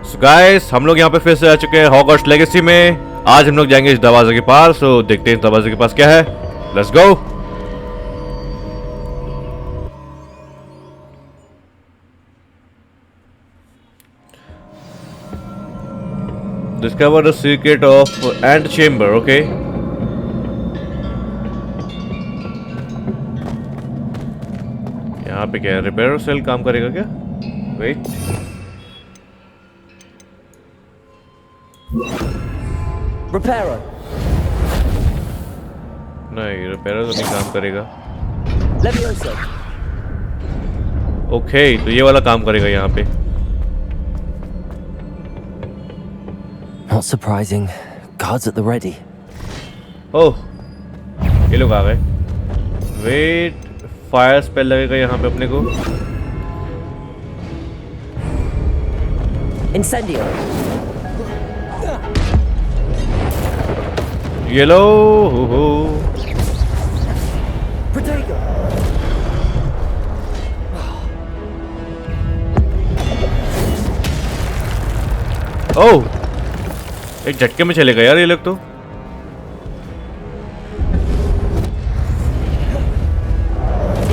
So guys, हम लोग यहाँ पे फिर से आ चुके हैं हॉगवर्ट्स लेगेसी में। आज हम लोग जाएंगे इस दरवाजे के पास। सो देखते हैं इस दरवाजे के पास क्या है। Let's go. Discover the secret of ant chamber. Okay, यहाँ पे क्या है? रिपेयर सेल काम करेगा क्या? Wait, Repairer. नहीं, रिपेयर तो नहीं काम करेगा। Leviosa. ओके, तो ये वाला काम करेगा यहाँ पे। Not surprising. Guards at the ready. ओह, ये लोग आ गए। वेट, फायर स्पेल लगेगा यहाँ पे अपने को। Incendio. येलो हो। Protego. ओह, एक झटके में चले गए यार ये लोग तो।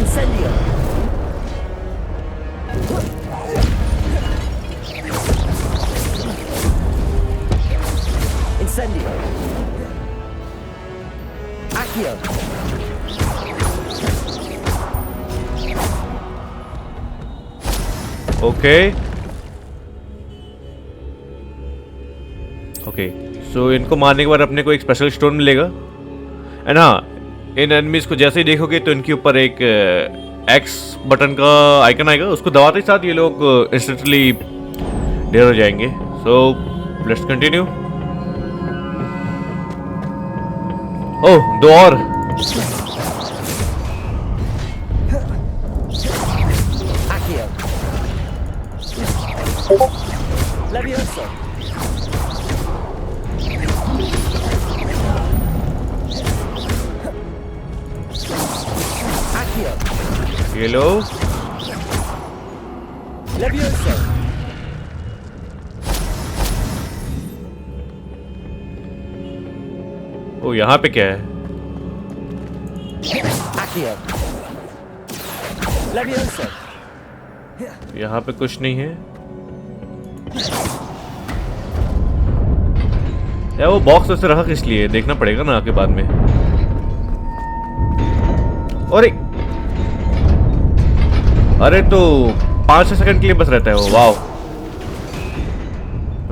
Incendio. Incendio. Accio. Okay okay, so इनको मारने के बाद अपने को एक स्पेशल स्टोन मिलेगा। एंड हाँ, इन एनिमीज को जैसे ही देखोगे तो इनके ऊपर एक एक्स बटन का आइकन आएगा। उसको दबाते ही साथ ये लोग इंस्टेंटली डेयर हो जाएंगे। So let's continue. ओह, दो और। Accio. Leviosa. Accio. ये लो। Leviosa. ओ, यहाँ पे क्या है? Accio. Leviosa. यहाँ पे कुछ नहीं है यार। वो बॉक्स ऐसे रखा किस लिए? देखना पड़ेगा ना आके बाद में। और अरे तो 5 सेकंड के लिए बस रहता है वो। वाओ,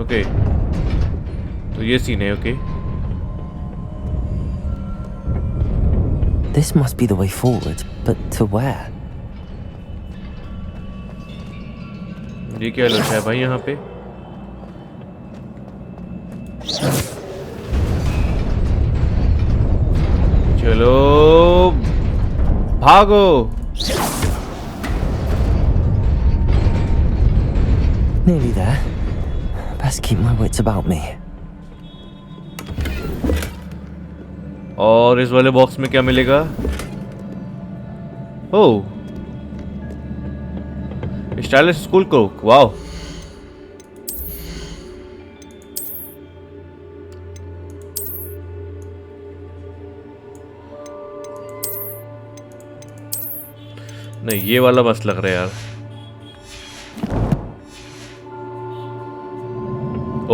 ओके, तो ये सीन है। Okay, This must be the way forward, but to where? ये क्या लिखा है भाई यहाँ पे? चलो भागो। Nearly there. Best keep my wits about me. और इस वाले बॉक्स में क्या मिलेगा? ओह, स्टाइलिश स्कूल कोक। वाओ, नहीं ये वाला मस्त लग रहा है यार।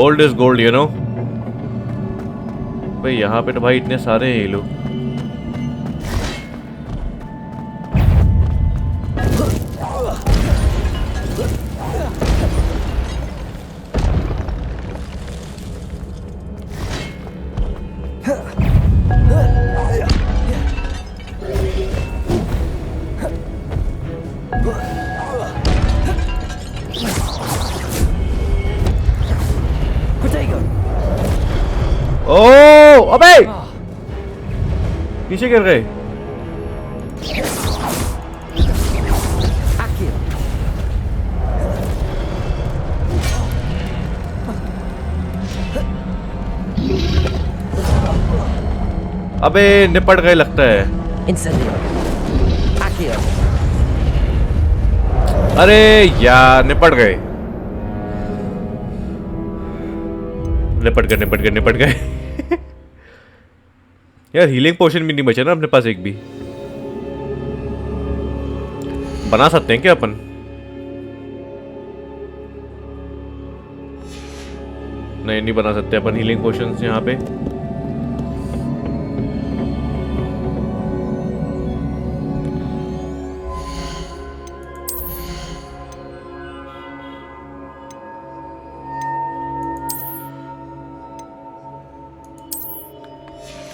Old is gold, you know. भाई यहाँ पे तो भाई इतने सारे हैं ये लोग। Protego. ओ अबे, नीचे गिर गए। Accio. अबे निपट गए लगता है। Incendio. Accio. अरे यार निपट गए। निपट गए यार हीलिंग पोशन भी नहीं बचा ना अपने पास एक भी। बना सकते हैं क्या अपन? नहीं बना सकते अपन हीलिंग पोशंस यहाँ पे।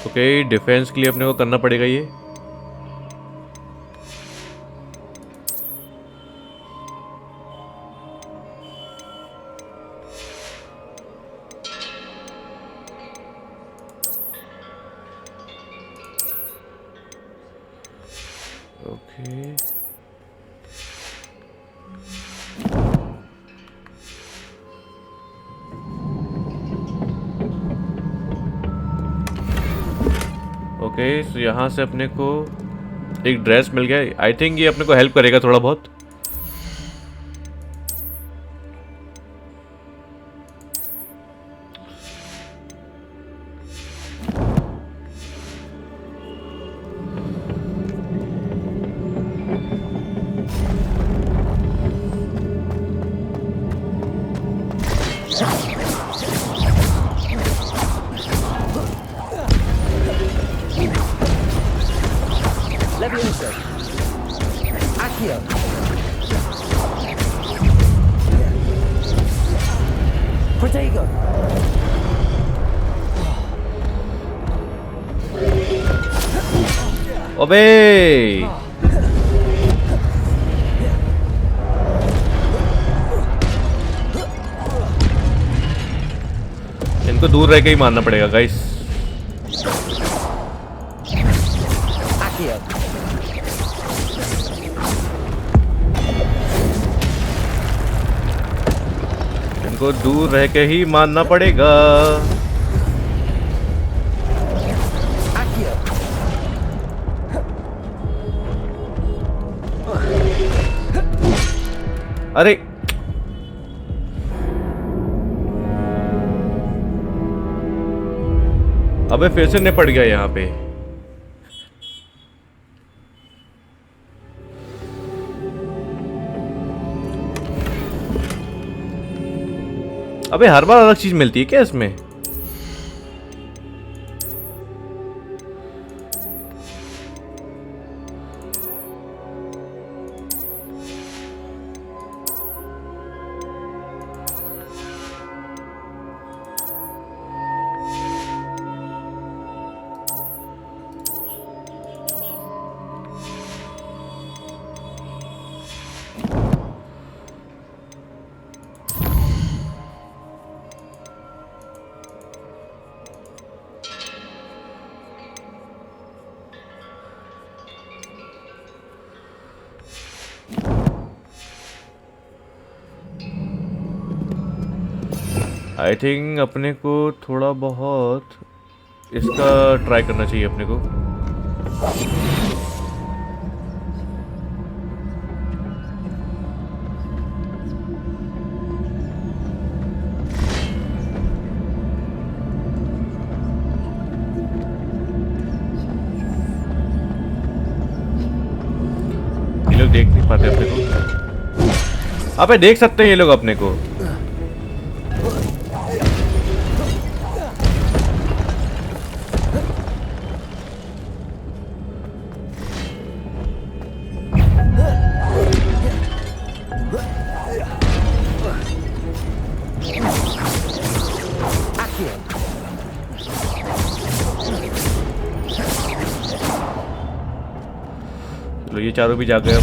ओके, डिफेंस के लिए अपने को करना पड़ेगा ये। ओके ओके, सो यहाँ से अपने को एक ड्रेस मिल गया। आई थिंक ये अपने को हेल्प करेगा थोड़ा बहुत। अबे इनको दूर रह के ही मारना पड़ेगा गाइस। इनको दूर रह के ही मारना पड़ेगा। अरे अबे फिर से निपट गया यहाँ पे। अबे हर बार अलग चीज मिलती है क्या इसमें? आई थिंक अपने को थोड़ा बहुत इसका ट्राई करना चाहिए अपने को। ये लोग देख नहीं पाते अपने को। अबे देख सकते हैं ये लोग अपने को। ये चारों भी जाग गए अब।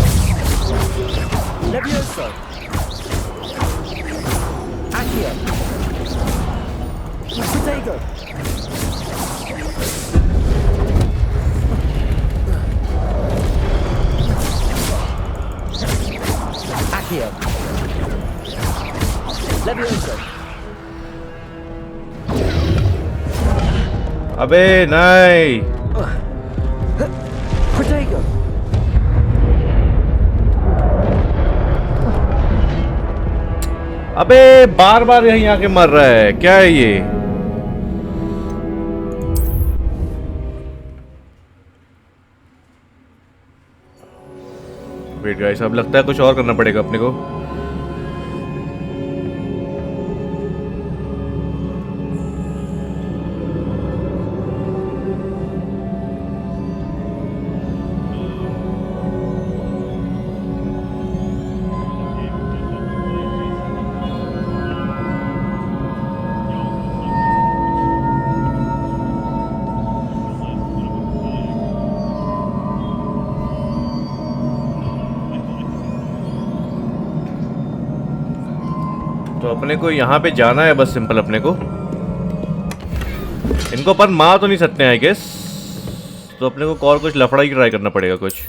अबे नहीं, अबे बार बार यहीं आके मर रहा है, क्या है ये? वेट गाइस, अब लगता है कुछ और करना पड़ेगा अपने को। तो अपने को यहाँ पे जाना है बस, सिंपल। अपने को इनको अपन मार तो नहीं सकते हैं आई गेस, तो अपने को और कुछ लफड़ा ही ट्राई करना पड़ेगा कुछ।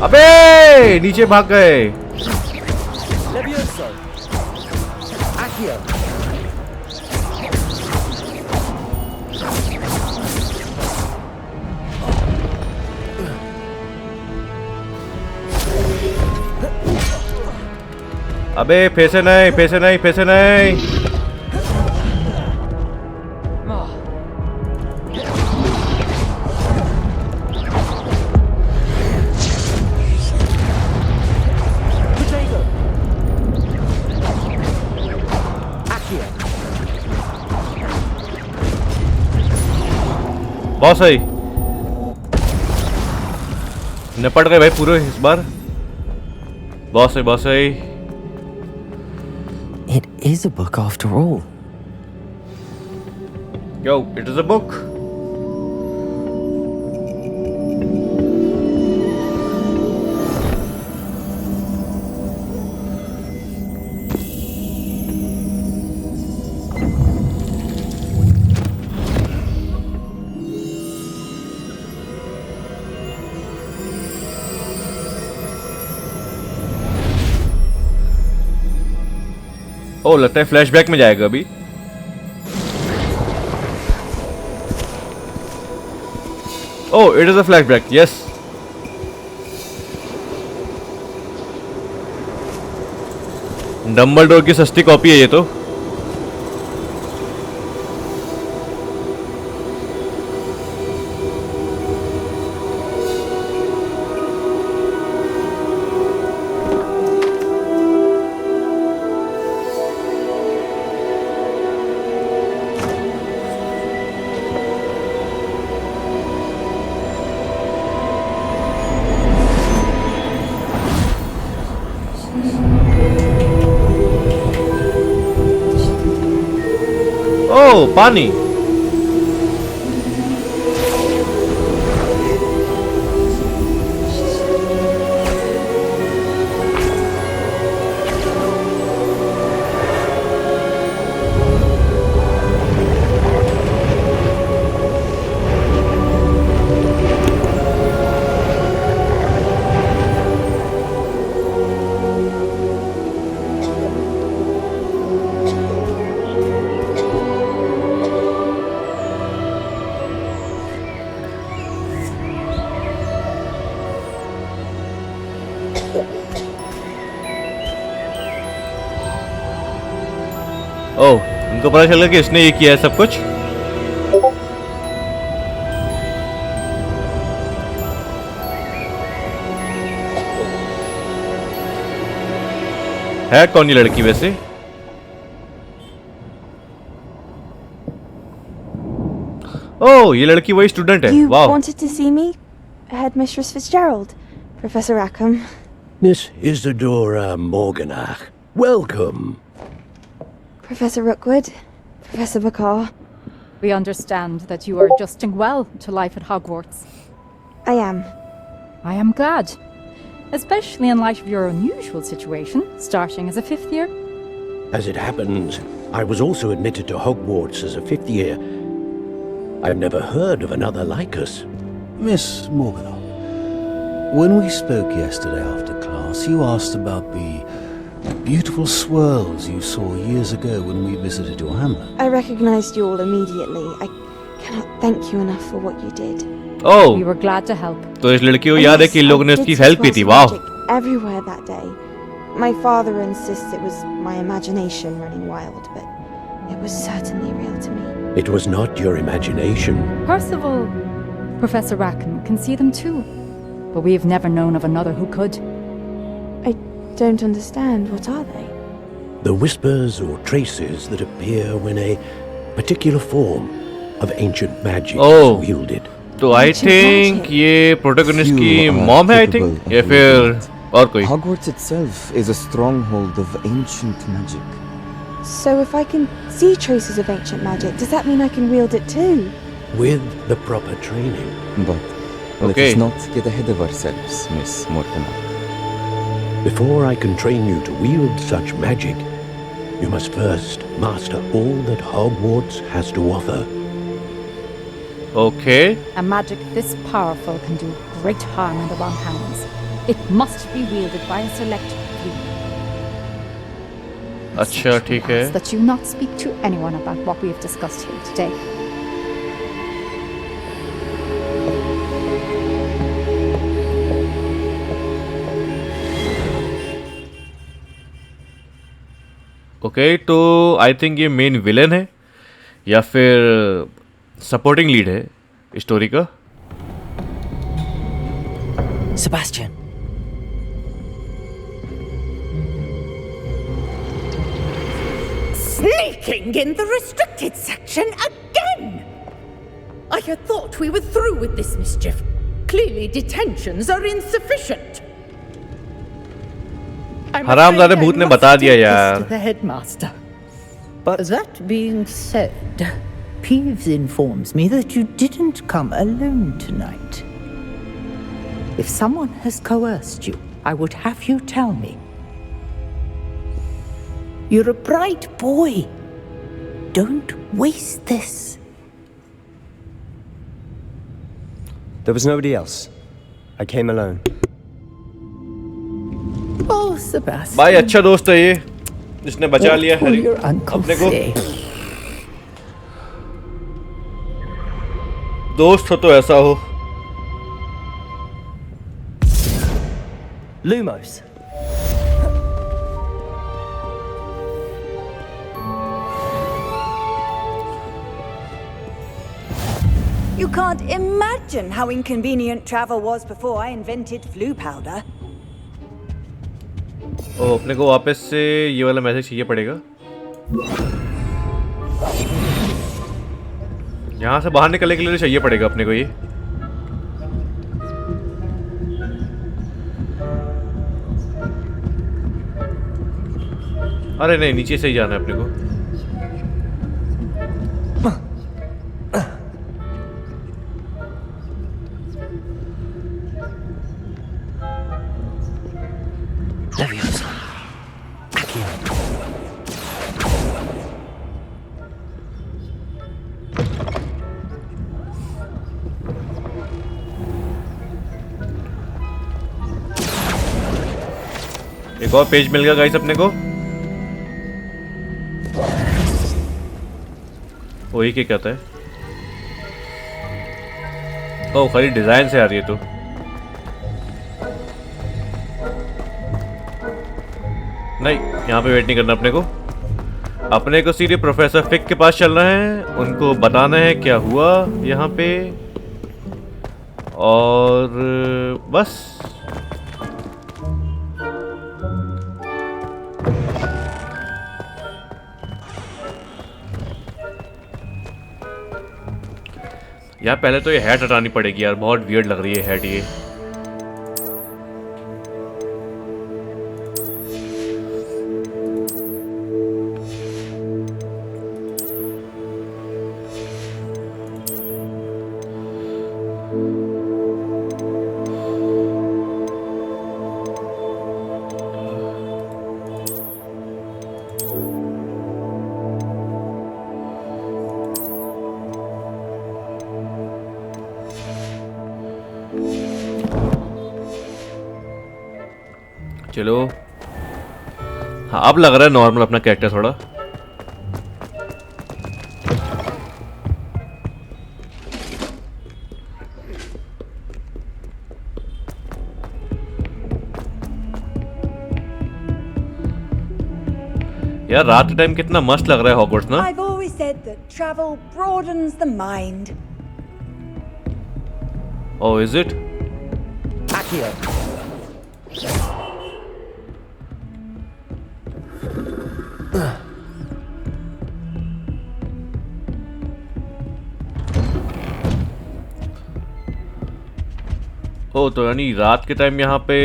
अबे नीचे भाग गए। अबे पैसे नहीं, पैसे नहीं, पैसे नहीं। बहुत सही, निपट गए भाई पूरे इस बार। बहुत सही, बहुत सही। It is a book after all. Yo, it is a book. ओ लगता है फ्लैशबैक में जाएगा अभी। Oh it is a flashback, yes. Dumbledore की सस्ती कॉपी है ये तो। ओ पानी। ओह उनको पता चल गया कि इसने ये किया है सब कुछ। है कौन ये लड़की वैसे? ओह ये लड़की वही स्टूडेंट है। You वाह। wanted to see me, Headmistress Fitzgerald, Professor Rackham. Miss Isadora Morganach, welcome. Professor Rookwood, Professor Bakar, We understand that you are adjusting well to life at Hogwarts. I am. I am glad. Especially in light of your unusual situation, starting as a 5th year. As it happens, I was also admitted to Hogwarts as a 5th year. I've never heard of another like us. Miss Morganach, when we spoke yesterday after class, you asked about the beautiful swirls you saw years ago when we visited your hamlet. I recognized you all immediately. I cannot thank you enough for what you did. Oh, We were glad to help. तो इस लड़की को And याद है yes, कि इन लोगों ने I did उसकी see हेल्प की थी। flash वाह। magic everywhere that day. My father insists it was my imagination running wild, but it was certainly real to me. It was not your imagination. Percival, Professor Rackham can see them too. But we have never known of another who could. I don't understand. What are they? The whispers or traces that appear when a particular form of ancient magic Oh. is wielded. तो I think ये protagonist की mom है I think या फिर और कोई। Hogwarts itself is a stronghold of ancient magic. So if I can see traces of ancient magic, does that mean I can wield it too? With the proper training. But Okay. let us not get ahead of ourselves, Miss Morganach. Before I can train you to wield such magic, you must first master all that Hogwarts has to offer. Okay A magic this powerful can do great harm in the wrong hands. It must be wielded by a select few. अच्छा ठीक है। Ask that you not speak to anyone about what we have discussed here today. Okay तो I think ये main villain है या फिर supporting lead है story का। Sebastian. Sneaking in the restricted section again! I had thought we were through with this mischief. Clearly detentions are insufficient. I'm हरामजादे afraid I भूत ने must बता दिया take this यार। to the headmaster. But that being said, Peeves informs me that you didn't come alone tonight. If someone has coerced you, I would have you tell me. You're a bright boy. Don't waste this. There was nobody else. I came alone. Oh, Sebastian. भाई अच्छा दोस्त है ये जिसने बचा लिया What will Harry your uncle अपने को। say? दोस्त हो तो ऐसा हो। Lumos. You can't imagine how inconvenient travel was before I invented flu powder. ओ अपने को वापस से ये वाला मैसेज चाहिए पड़ेगा। यहाँ से बाहर निकलने के लिए चाहिए पड़ेगा अपने को ये। अरे नहीं नीचे से ही जाना है अपने को। Leviosa. Accio. एक और पेज मिल गया गाइस अपने को। वही क्या कहता है। ओ खाली डिजाइन से आ रही है तो। नहीं यहाँ पे वेट नहीं करना अपने को। अपने को सीधे प्रोफेसर फिक के पास चलना है, उनको बताना है क्या हुआ यहाँ पे और बस। यार पहले तो ये हैट हटानी पड़ेगी यार, बहुत वियर्ड लग रही है हैट ये। चलो हाँ अब लग रहा है नॉर्मल अपना कैरेक्टर थोड़ा। यार रात के टाइम कितना मस्त लग रहा है हॉगवर्ट्स ना। I've always said that travel broadens the mind. Oh, is it? Accio. ओ तो यानी रात के टाइम यहाँ पे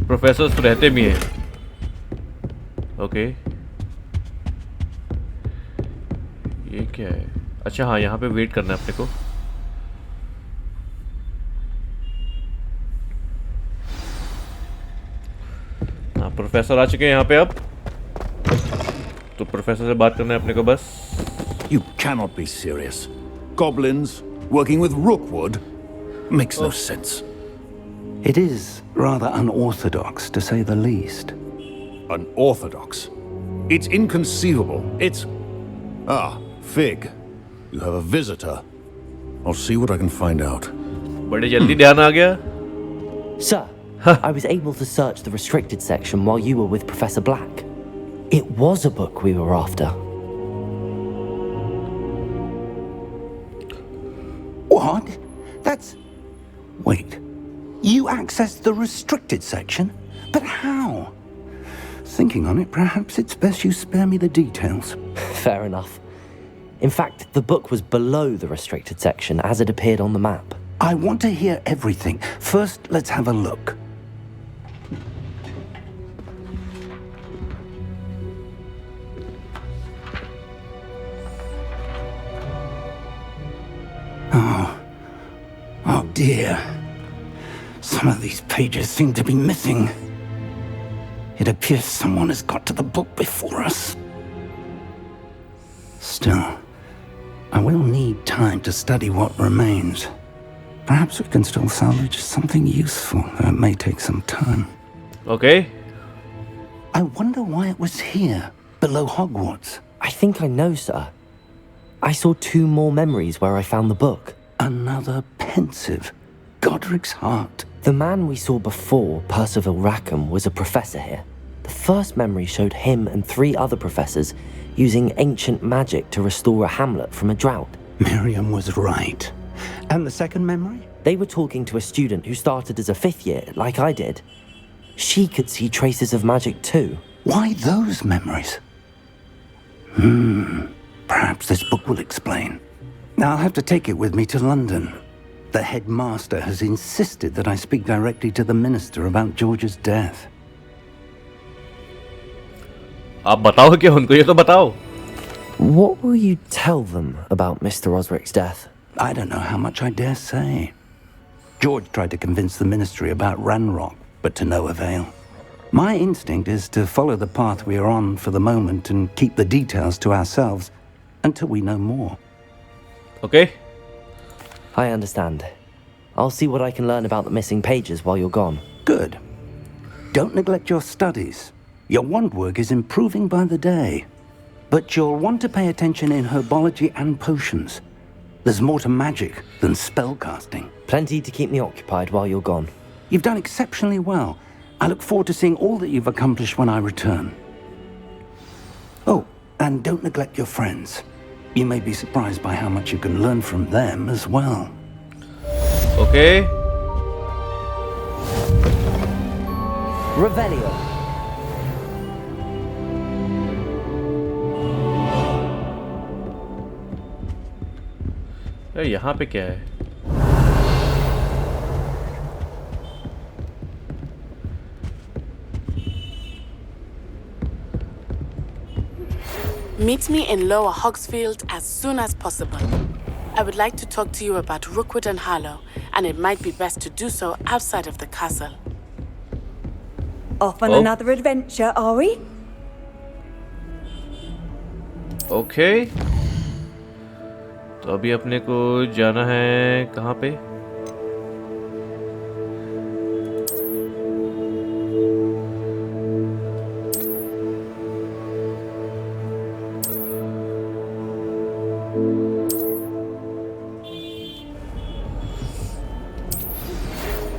प्रोफेसर्स तो रहते भी हैं। ओके ये क्या है? अच्छा हाँ यहाँ पे वेट करना है अपने को। हाँ प्रोफेसर आ चुके हैं यहाँ पे अब, तो प्रोफेसर से बात करना है अपने को बस। You cannot be serious. Goblins working with Rookwood makes no sense. It is rather unorthodox, to say the least. Unorthodox? It's inconceivable. It's... Ah, Fig. You have a visitor. I'll see what I can find out. बड़े जल्दी ध्यान आ गया। Sir, I was able to search the restricted section while you were with Professor Black. It was a book we were after. What? That's... Wait. You accessed the restricted section? But how? Thinking on it, perhaps it's best you spare me the details. Fair enough. In fact, the book was below the restricted section as it appeared on the map. I want to hear everything. First, let's have a look. Oh dear. Some of these pages seem to be missing. It appears someone has got to the book before us. Still, I will need time to study what remains. Perhaps we can still salvage something useful, though it may take some time. Okay. I wonder why it was here, below Hogwarts. I think I know, sir. I saw 2 more memories where I found the book. Another pensive. Godric's heart. The man we saw before, Percival Rackham, was a professor here. The first memory showed him and 3 other professors using ancient magic to restore a hamlet from a drought. Miriam was right. And the second memory? They were talking to a student who started as a 5th year, like I did. She could see traces of magic too. Why those memories? Perhaps this book will explain. I'll have to take it with me to London. The headmaster has insisted that I speak directly to the minister about George's death. आप बताओ क्या उनको, ये तो बताओ। What will you tell them about Mr. Osric's death? I don't know how much I dare say. George tried to convince the ministry about Ranrock, but to no avail. My instinct is to follow the path we are on for the moment and keep the details to ourselves until we know more. Okay. I understand. I'll see what I can learn about the missing pages while you're gone. Good. Don't neglect your studies. Your wand work is improving by the day. But you'll want to pay attention in herbology and potions. There's more to magic than spellcasting. Plenty to keep me occupied while you're gone. You've done exceptionally well. I look forward to seeing all that you've accomplished when I return. Oh, and don't neglect your friends. You may be surprised by how much you can learn from them as well. Okay. Revelio. यहाँ पे क्या है? Meet me in Lower Hogsfield as soon as possible. I would like to talk to you about Rookwood and Harlow, and it might be best to do so outside of the castle. Off on another adventure, are we? Okay. तो अभी अपने को जाना है कहाँ पे?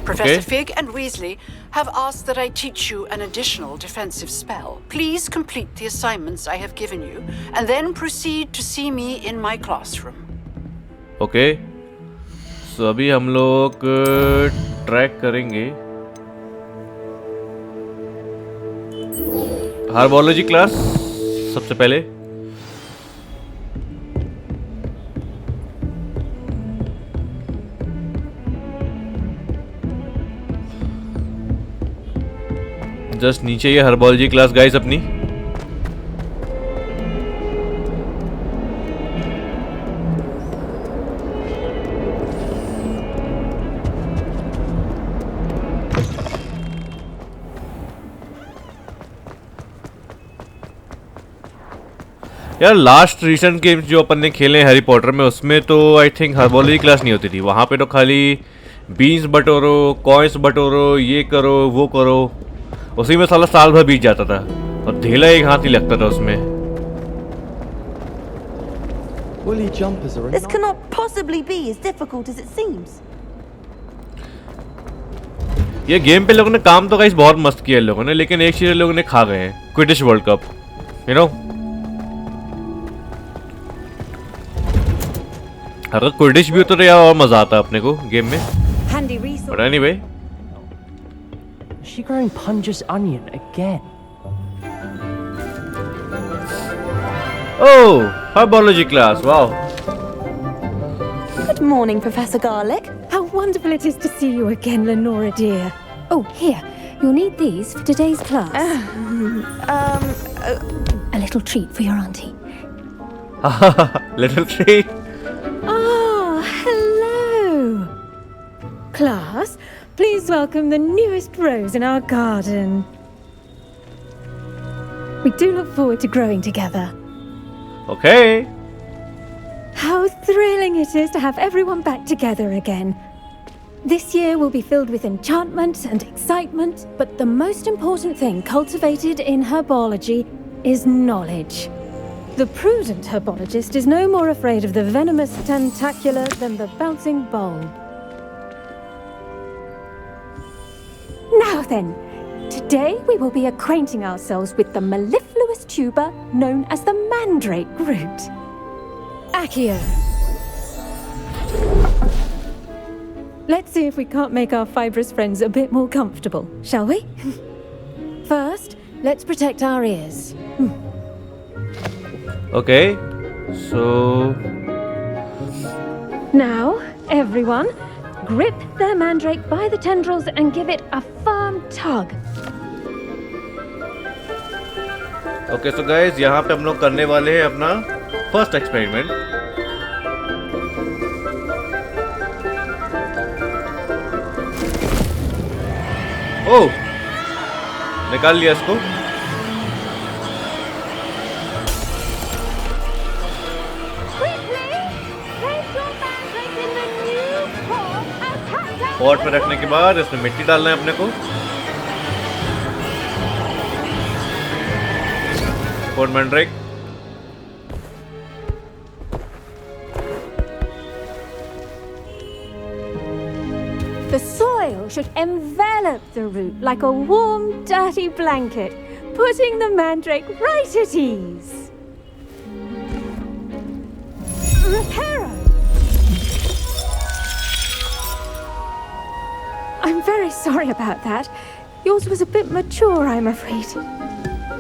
Professor Fig and Weasley have asked that I teach you an additional defensive spell. Please complete the assignments I have given you, and then proceed to see me in my classroom. Okay. So अभी हम लोग track करेंगे हार्बोलॉजी class सबसे पहले. Just नीचे ये herbology class guys अपनी. यार लास्ट रिसेंट गेम्स जो अपन ने खेले हैरी पॉटर में उसमें तो आई थिंक हर्बोलॉजी क्लास नहीं होती थी. वहां पे तो खाली बीन्स बटोरो, कॉइन्स बटोरो, ये करो वो करो, उसी में साल भर बीत जाता था और ढेला एक हाथ ही लगता था उसमें. This cannot possibly be as difficult as it seems. ये गेम पे लोगों ने काम तो गाइस बहुत मस्त किया लोगों ने, लेकिन एक चीज लोगों ने खा गए हैं, क्विडिश वर्ल्ड कप. यू नो, अगर क्विडिश भी होता तो यार और मजा आता अपने को गेम में. But anyway, is she growing Punja's onion again? Oh, herbology class. Wow. Good morning, Professor Garlick. How wonderful it is to see you again, Lenora dear. Oh, here. You'll need these for today's class. A little treat for your auntie. Little treat. Ah, hello. Class, please welcome the newest rose in our garden. We do look forward to growing together. Okay. How thrilling it is to have everyone back together again. This year will be filled with enchantment and excitement, but the most important thing cultivated in herbology is knowledge. The prudent herbologist is no more afraid of the venomous tentacular than the bouncing bowl. Now then, today we will be acquainting ourselves with the mellifluous tuber known as the mandrake root. Accio. Let's see if we can't make our fibrous friends a bit more comfortable, shall we? First, let's protect our ears. Okay, so... Now, everyone, grip their mandrake by the tendrils and give it a firm tug. Okay, so guys, यहाँ पे हम लोग करने वाले हैं अपना first experiment. ओह, निकाल लिया इसको. पॉट में रखने के बाद इसमें मिट्टी डालना है अपने को. Pot Mandrake. The soil should envelop the root like a warm, dirty blanket, putting the mandrake right at ease. Reparo! I'm very sorry about that. Yours was a bit mature, I'm afraid.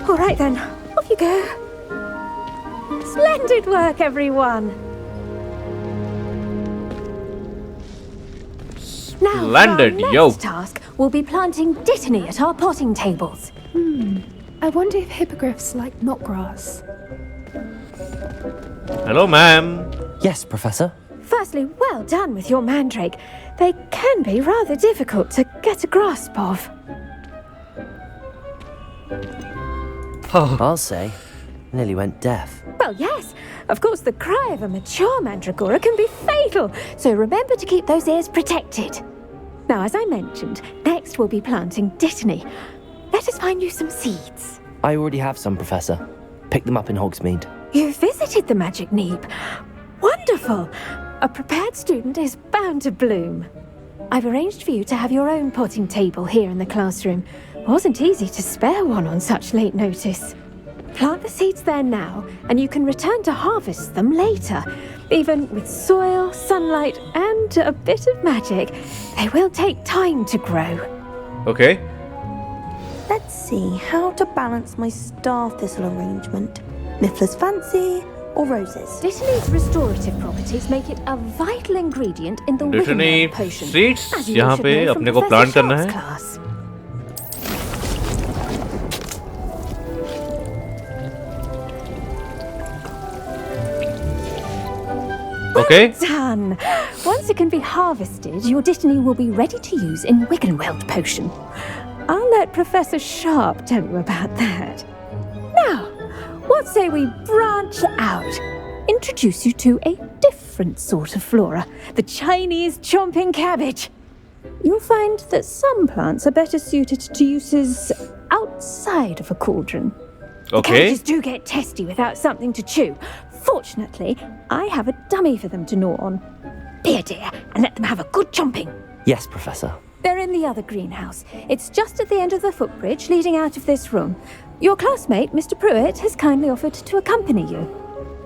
All right then, off you go. Splendid work, everyone. Now, Splendid, our next task will be planting dittany at our potting tables. I wonder if hippogriffs like knotgrass. Hello, ma'am. Yes, Professor. Firstly, well done with your mandrake. They can be rather difficult to get a grasp of. I'll say. Nearly went deaf. Well, yes. Of course, the cry of a mature mandragora can be fatal, so remember to keep those ears protected. Now, as I mentioned, next we'll be planting dittany. Let us find you some seeds. I already have some, Professor. Picked them up in Hogsmeade. You visited the Magic Neep. Wonderful! A prepared student is bound to bloom. I've arranged for you to have your own potting table here in the classroom. Wasn't easy to spare one on such late notice. Plant the seeds there now, and you can return to harvest them later. Even with soil, sunlight, and a bit of magic, they will take time to grow. Okay. Let's see how to balance my star thistle arrangement. Miffler's fancy or roses? Dittany's restorative properties make it a vital ingredient in the Dittany Wiggenweld potion. seeds as you यहाँ should पे know from अपने को Professor plant करना Sharp's है. class. Okay. Done. Once it can be harvested, your Dittany will be ready to use in Wiggenweld potion. I'll let Professor Sharp tell you about that. Now, what say we branch out? Introduce you to a different sort of flora, the Chinese chomping cabbage. You'll find that some plants are better suited to uses outside of a cauldron. The Okay. cabbages do get testy without something to chew. Fortunately, I have a dummy for them to gnaw on. Be a dear and let them have a good chomping. Yes, Professor. They're in the other greenhouse. It's just at the end of the footbridge leading out of this room. Your classmate, Mr. Pruitt, has kindly offered to accompany you.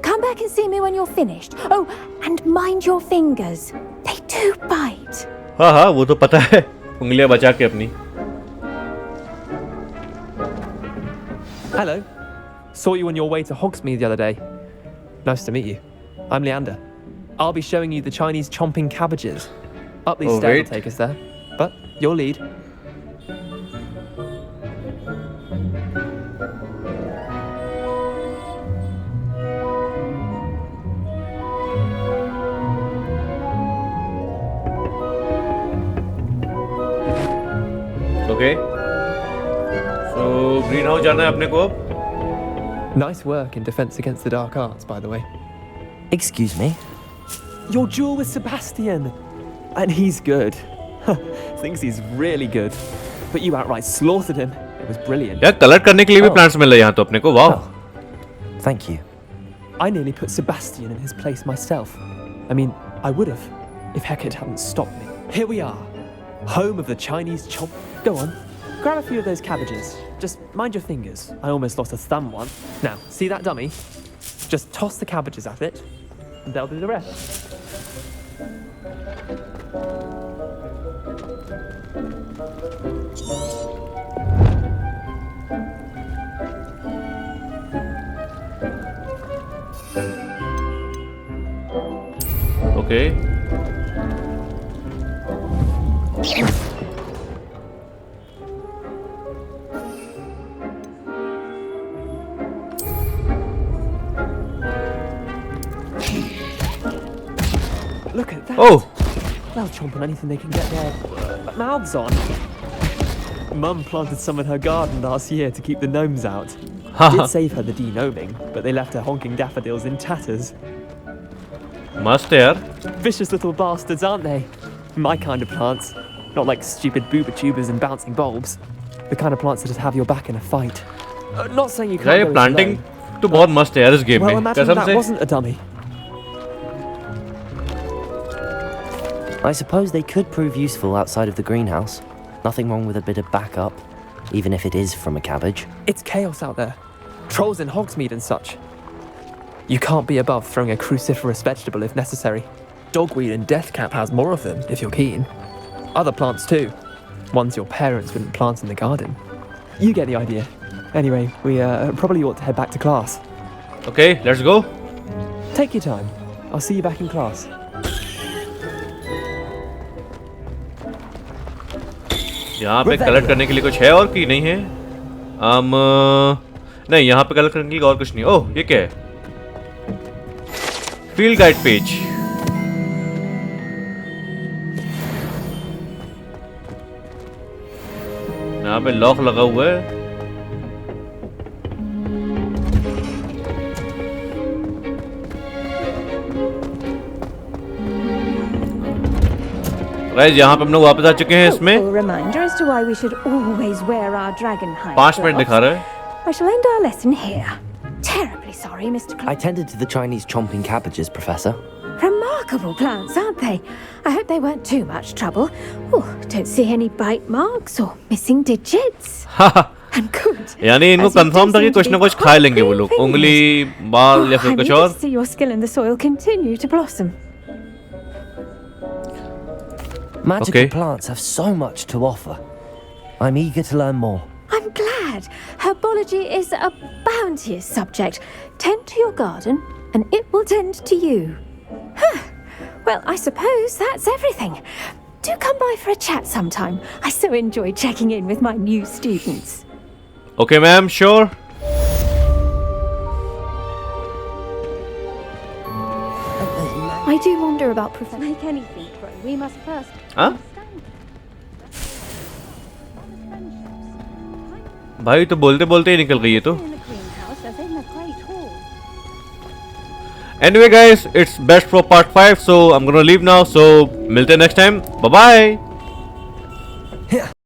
Come back and see me when you're finished. Oh, and mind your fingers. They do bite. हाँ हाँ वो तो पता है. उंगलियां बचा के अपनी. Hello. Saw you on your way to Hogsmeade the other day. Nice to meet you. I'm Leander. I'll be showing you the Chinese chomping cabbages. Up these stairs will take us there. But your lead. Okay. So greenhouse जाना है अपने को अब. Nice work in defense against the dark arts, by the way. Excuse me? Your duel with Sebastian. And he's good. Thinks he's really good. But you outright slaughtered him. It was brilliant. यार colour करने के लिए भी plants मिल रहे हैं यहाँ तो अपने को. Wow. Thank you. I nearly put Sebastian in his place myself. I mean, I would have, if Hecate hadn't stopped me. Here we are. Home of the Chinese chomp. Go on. Grab a few of those cabbages. Just mind your fingers. I almost lost a thumb once. Now, see that dummy? Just toss the cabbages at it, and they'll do the rest. Okay. Look at that. Oh. They'll chomp on anything they can get their mouths on. Mum planted some in her garden last year to keep the gnomes out. Did save her the de-gnoming, but they left her honking daffodils in tatters. Must यार. Vicious little bastards, aren't they? My kind of plants. Not like stupid booba tubers and bouncing bulbs. The kind of plants that just have your back in a fight. Not saying you can't यार ये go it planting alone. तो बहुत मस्त है यार इस game Well, में. imagine कसम that से. wasn't a dummy. I suppose they could prove useful outside of the greenhouse. Nothing wrong with a bit of backup, even if it is from a cabbage. It's chaos out there. Trolls in Hogsmeade and such. You can't be above throwing a cruciferous vegetable if necessary. Dogweed and deathcap has more of them, if you're keen. Other plants too. Ones your parents wouldn't plant in the garden. You get the idea. Anyway, we probably ought to head back to class. Okay, let's go. Take your time. I'll see you back in class. यहाँ पे colour करने के लिए कुछ है और की नहीं है. नहीं यहाँ पे कलर करने के लिए और कुछ नहीं. ओह ये क्या है? Field guide page. यहाँ पे लॉक लगा हुआ है. गाइस यहाँ पे हम लोग वापस आ चुके हैं इसमें. Reminder as to why we should always wear our dragon hide. 5 minute दिखा रहा है. I shall end our lesson here. Terribly sorry, Mr. Clark. I tended to the Chinese chomping cabbages, Professor. Remarkable. remarkable plants, aren't they? I hope they weren't too much trouble. Oh, don't see any bite marks or missing digits. And good. यानी इनको confirm था कि कुछ ना कुछ खा लेंगे वो लोग, उंगली, बाल या फिर कुछ और. To see your skill in the soil continue to blossom. Magical plants have so much to offer. I'm eager to learn more. I'm glad. Herbology is a bounteous subject. Tend to your garden, and it will tend to you. Well, I suppose that's everything. Do come by for a chat sometime. I so enjoy checking in with my new students. Okay, ma'am, sure. I do wonder about Professor. Make anything grow. We must first. Huh? भाई तो बोलते बोलते ही निकल गई है तो. Anyway guys, it's best for part 5, so I'm gonna leave now. So मिलते हैं next time. Bye bye.